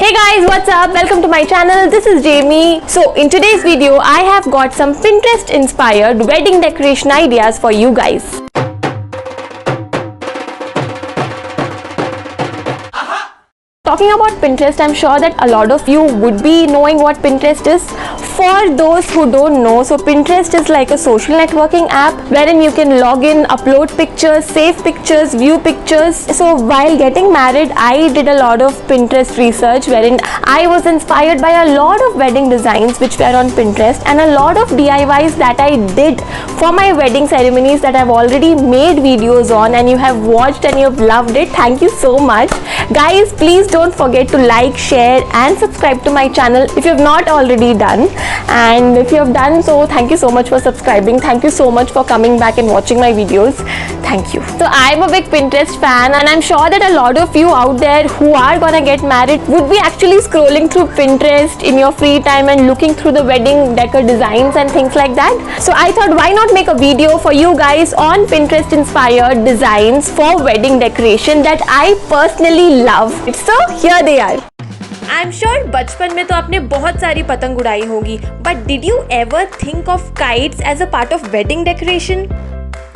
Hey guys, what's up? Welcome to my channel. This is Jamie. So in today's video, I have got some Pinterest inspired wedding decoration ideas for you guys. Talking about Pinterest, I'm sure that a lot of you would be knowing what Pinterest is. For those who don't know, so Pinterest is like a social networking app wherein you can log in, upload pictures, save pictures, view pictures. So while getting married, I did a lot of Pinterest research wherein I was inspired by a lot of wedding designs which were on Pinterest and a lot of DIYs that I did for my wedding ceremonies that I've already made videos on, and you have watched and you've loved it. Thank you so much. Guys, please don't forget to like, share and subscribe to my channel if you have not already done. And if you have done so, thank you so much for subscribing. Thank you so much for coming back and watching my videos. Thank you. So I'm a big Pinterest fan, and I'm sure that a lot of you out there who are gonna get married would be actually scrolling through Pinterest in your free time and looking through the wedding decor designs and things like that. So I thought, why not make a video for you guys on Pinterest inspired designs for wedding decoration that I personally love. So here they are. I'm sure बचपन में तो आपने बहुत सारी पतंग उड़ाई होगी, but did you ever think of kites as a part of wedding decoration?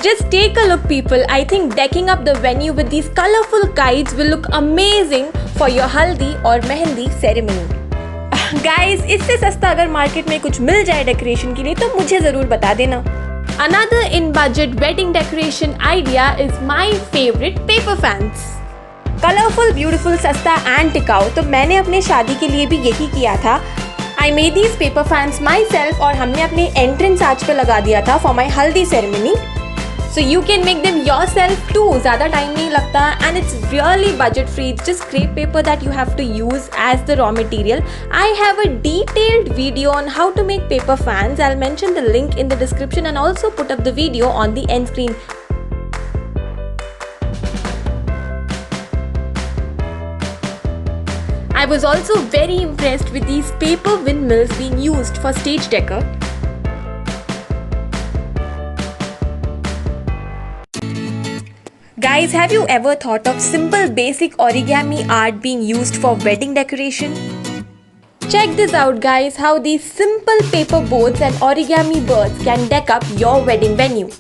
Just take a look, people. I think decking up the venue with these colorful kites will look amazing for your haldi or mehendi ceremony. Guys, इससे सस्ता अगर market में कुछ मिल जाए decoration के लिए तो मुझे जरूर बता देना. Another in budget wedding decoration idea is my favorite paper fans. Colourful, beautiful, सस्ता एंड टिकाऊ. तो मैंने अपने शादी के लिए भी यही किया था. I made these paper fans myself और हमने अपने एंट्रेंस आर्च पे लगा दिया था for my हल्दी ceremony. So you can make them yourself too. ज़्यादा टाइम नहीं लगता and it's really budget free. It's just crepe paper that you have to use as the raw material. I have a detailed video on how to make paper fans. I'll mention the link in the description and also put up the video on the end screen. I was also very impressed with these paper windmills being used for stage decor. Guys, have you ever thought of simple basic origami art being used for wedding decoration? Check this out, guys, how these simple paper boats and origami birds can deck up your wedding venue.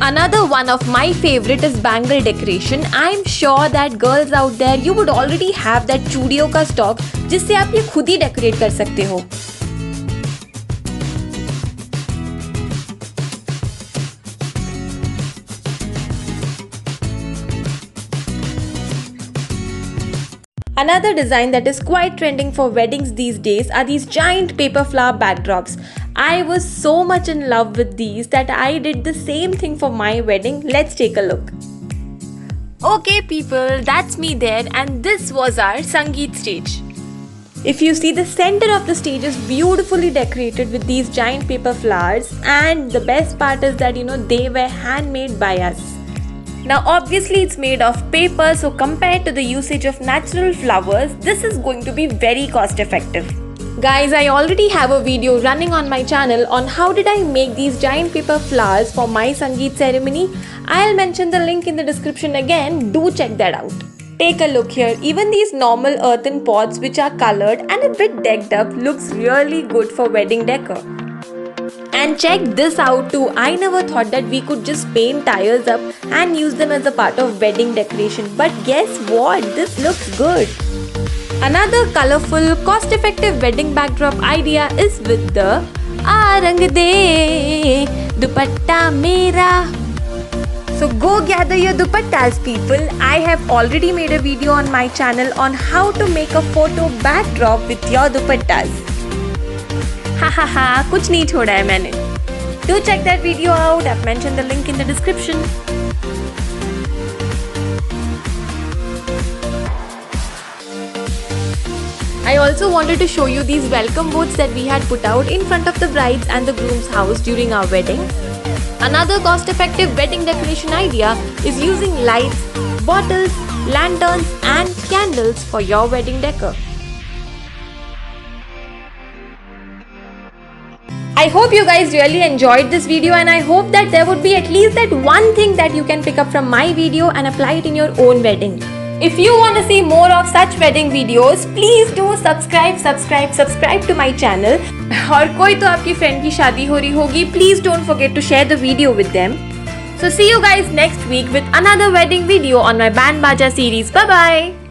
Another one of my favorite is bangle decoration. I'm sure that girls out there, you would already have that चूड़ियों का stock जिससे आप ये खुद ही decorate कर सकते हो. Another design that is quite trending for weddings these days are these giant paper flower backdrops. I was so much in love with these that I did the same thing for my wedding. Let's take a look. Okay people, that's me there, and this was our Sangeet stage. If you see, the center of the stage is beautifully decorated with these giant paper flowers, and the best part is that they were handmade by us. Now obviously it's made of paper, so compared to the usage of natural flowers, this is going to be very cost effective. Guys, I already have a video running on my channel on how did I make these giant paper flowers for my Sangeet ceremony. I'll mention the link in the description again, do check that out. Take a look here, even these normal earthen pots which are colored and a bit decked up looks really good for wedding decor. And check this out too, I never thought that we could just paint tires up and use them as a part of wedding decoration, but guess what, this looks good. Another colorful, cost-effective wedding backdrop idea is with the Rang De Dupatta Mera. So go gather your dupattas, people. I have already made a video on my channel on how to make a photo backdrop with your dupattas. Ha, कुछ नहीं छोड़ा है मैंने. Do check that video out. I've mentioned the link in the description. I also wanted to show you these welcome boards that we had put out in front of the bride's and the groom's house during our wedding. Another cost-effective wedding decoration idea is using lights, bottles, lanterns and candles for your wedding decor. I hope you guys really enjoyed this video, and I hope that there would be at least that one thing that you can pick up from my video and apply it in your own wedding. If you want to see more of such wedding videos, please do subscribe to my channel. और कोई तो आपकी friend की शादी हो रही होगी, please don't forget to share the video with them. So see you guys next week with another wedding video on my Band Baja series. Bye bye.